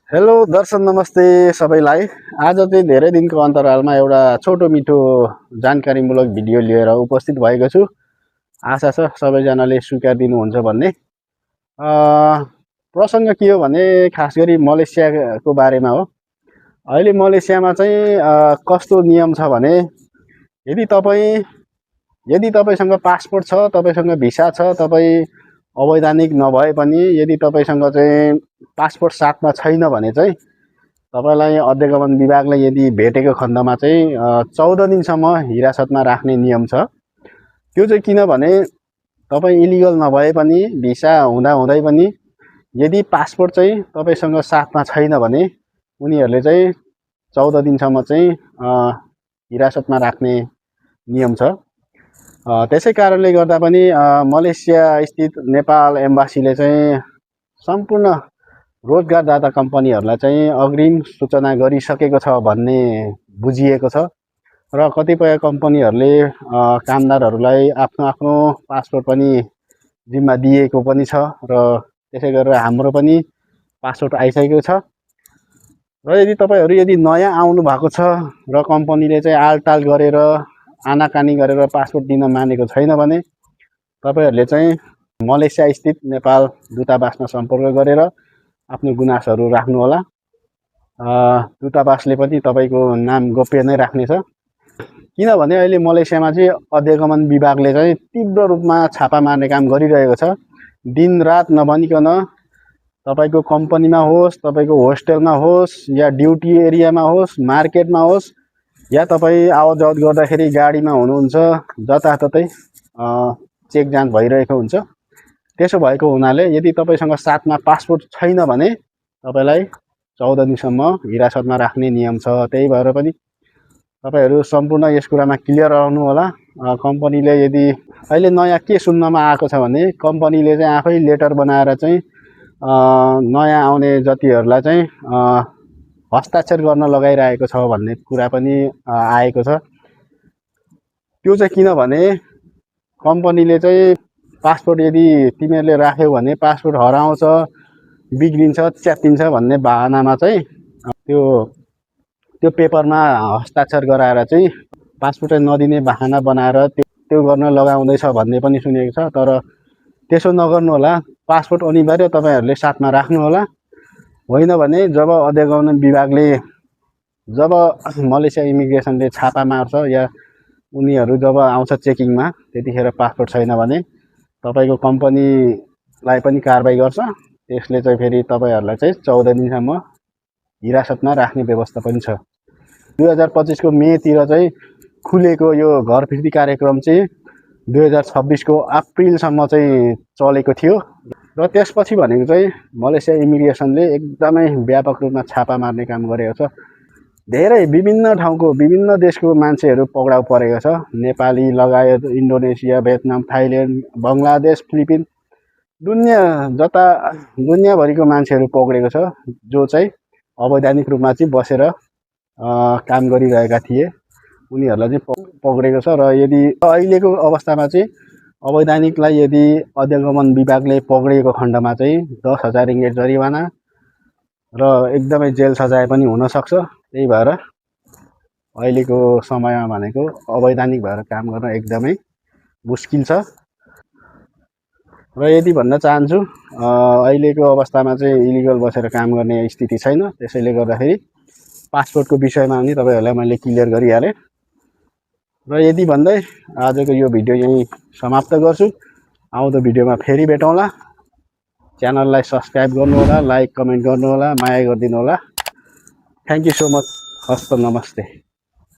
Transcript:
Hello दर्शन नमस्ते सबैलाई। आज चाहिँ धेरै दिनको अन्तरालमा एउटा छोटो मिठो जानकारीमूलक भिडियो लिएर उपस्थित भएको छु। आशा छ सबैजनाले स्वीकार दिनुहुन्छ भन्ने। प्रसङ्ग के हो भने खास गरी मलेसियाको बारेमा हो। अहिले मलेसियामा चाहिँ कस्तो नियम छ भने यदि तपाईँसँग पासपोर्ट छ, तपाईँसँग भिसा छ, तपाईँ अवैधानिक नभए पनि यदि तपाईँसँग चाहिँ पासपोर्ट साथमा छैन भने चाहिँ तपाईँलाई अध्यागमन विभागले यदि भेटेको खण्डमा चाहिँ 14 दिनसम्म हिरासतमा राख्ने नियम छ। त्यो चाहिँ किनभने तपाईँ इलिगल नभए पनि भिसा हुँदै पनि यदि पासपोर्ट चाहिँ तपाईँसँग साथमा छैन भने उनीहरूले चाहिँ 14 दिनसम्म चाहिँ हिरासतमा राख्ने नियम छ। त्यसै कारणले गर्दा पनि मलेसिया स्थित नेपाल एम्बासीले चाहिँ सम्पूर्ण रोजगारदाता कम्पनीहरूलाई चाहिँ अग्रिम सूचना गरिसकेको छ भन्ने बुझिएको छ र कतिपय कम्पनीहरूले कामदारहरूलाई आफ्नो पासपोर्ट पनि जिम्मा दिएको पनि छ र त्यसै गरेर हाम्रो पनि पासपोर्ट आइसकेको छ। र यदि तपाईँहरू नयाँ आउनु भएको छ र कम्पनीले चाहिँ आलटाल गरेर आनाकानी गरेर पासपोर्ट दिन मानेको छैन भने तपाईँहरूले चाहिँ मलेसिया स्थित नेपाल दूतावासमा सम्पर्क गरेर आफ्नो गुनासोहरू राख्नुहोला। दूतावासले पनि तपाईँको नाम गोप्य नै राख्नेछ। किनभने अहिले मलेसियामा चाहिँ अध्यागमन विभागले चाहिँ तीव्र रूपमा छापा मार्ने काम गरिरहेको छ। दिनरात नभनिकन तपाईँको कम्पनीमा होस्, तपाईँको होस्टेलमा होस्, या ड्युटी एरियामा होस्, मार्केटमा होस्, या तपाईँ आवत जावत गर्दाखेरि गाडीमा हुनुहुन्छ, जताततै चेक जाँच भइरहेको हुन्छ। त्यसो भएको हुनाले यदि तपाईँसँग साथमा पासपोर्ट छैन भने तपाईँलाई 14 दिनसम्म हिरासतमा राख्ने नियम छ। त्यही भएर पनि तपाईँहरू सम्पूर्ण यस कुरामा क्लियर रहनु होला। कम्पनीले यदि अहिले नयाँ के सुन्नमा आएको छ भने कम्पनीले चाहिँ आफै लेटर बनाएर चाहिँ नयाँ आउने जतिहरूलाई चाहिँ हस्ताक्षर गर्न लगाइरहेको छ भन्ने कुरा पनि आएको छ। त्यो चाहिँ किनभने कम्पनीले चाहिँ पासपोर्ट यदि तिमीहरूले राख्यौ भने पासपोर्ट हराउँछ, बिग्रिन्छ, च्यात्तिन्छ भन्ने बहानामा चाहिँ त्यो पेपरमा हस्ताक्षर गराएर चाहिँ पासपोर्ट नदिने बहाना बनाएर त्यो गर्न लगाउँदैछ भन्ने पनि सुनेको छ। तर त्यसो नगर्नु होला। पासपोर्ट अनिवार्य तपाईँहरूले साथमा राख्नु होला। होइन भने जब अध्यागमन विभागले जब मलेसिया इमिग्रेसनले छापा मार्छ या उनीहरू जब आउँछ चेकिङमा त्यतिखेर पासपोर्ट छैन भने तपाईँको कम्पनीलाई पनि कारबाही गर्छ। त्यसले चाहिँ फेरि तपाईँहरूलाई चाहिँ 14 दिनसम्म हिरासतमा राख्ने व्यवस्था पनि छ। 2025 को मेतिर चाहिँ खुलेको यो घर फिर्ती कार्यक्रम चाहिँ 2026 को अप्रिलसम्म चाहिँ चलेको थियो र त्यसपछि भनेको चाहिँ मलेसिया इमिग्रेसनले एकदमै व्यापक रूपमा छापा मार्ने काम गरेको छ। धेरै विभिन्न ठाउँको विभिन्न देशको मान्छेहरू पक्राउ परेको छ। नेपाली लगायत Indonesia, Vietnam, Thailand, Bangladesh, Philippines, दुनियाँभरिको मान्छेहरू पक्रेको छ जो चाहिँ अवैधानिक रूपमा चाहिँ बसेर काम गरिरहेका थिए। उनीहरूलाई चाहिँ पक्रेको छ र यदि अहिलेको अवस्थामा चाहिँ अवैधानिकलाई यदि अध्यागमन विभागले पक्रेको खण्डमा चाहिँ 10,000 रिङ्गिट जरिवाना र एकदमै जेल सजाय पनि हुनसक्छ। त्यही भएर अहिलेको समयमा भनेको अवैधानिक भएर काम गर्न एकदमै मुस्किल छ। र यदि भन्न चाहन्छु अहिलेको अवस्थामा चाहिँ इलिगल बसेर काम गर्ने स्थिति छैन। त्यसैले गर्दाखेरि पासपोर्टको विषयमा पनि तपाईँहरूलाई मैले क्लियर गरिहालेँ। र यदि भन्दै आजको यो भिडियो यहीँ समाप्त गर्छु। आउँदो भिडियोमा फेरि भेटौँला। च्यानललाई सब्सक्राइब गर्नुहोला, लाइक कमेन्ट गर्नुहोला, माया गरिदिनु होला। Thank you so much. हस्त नमस्ते।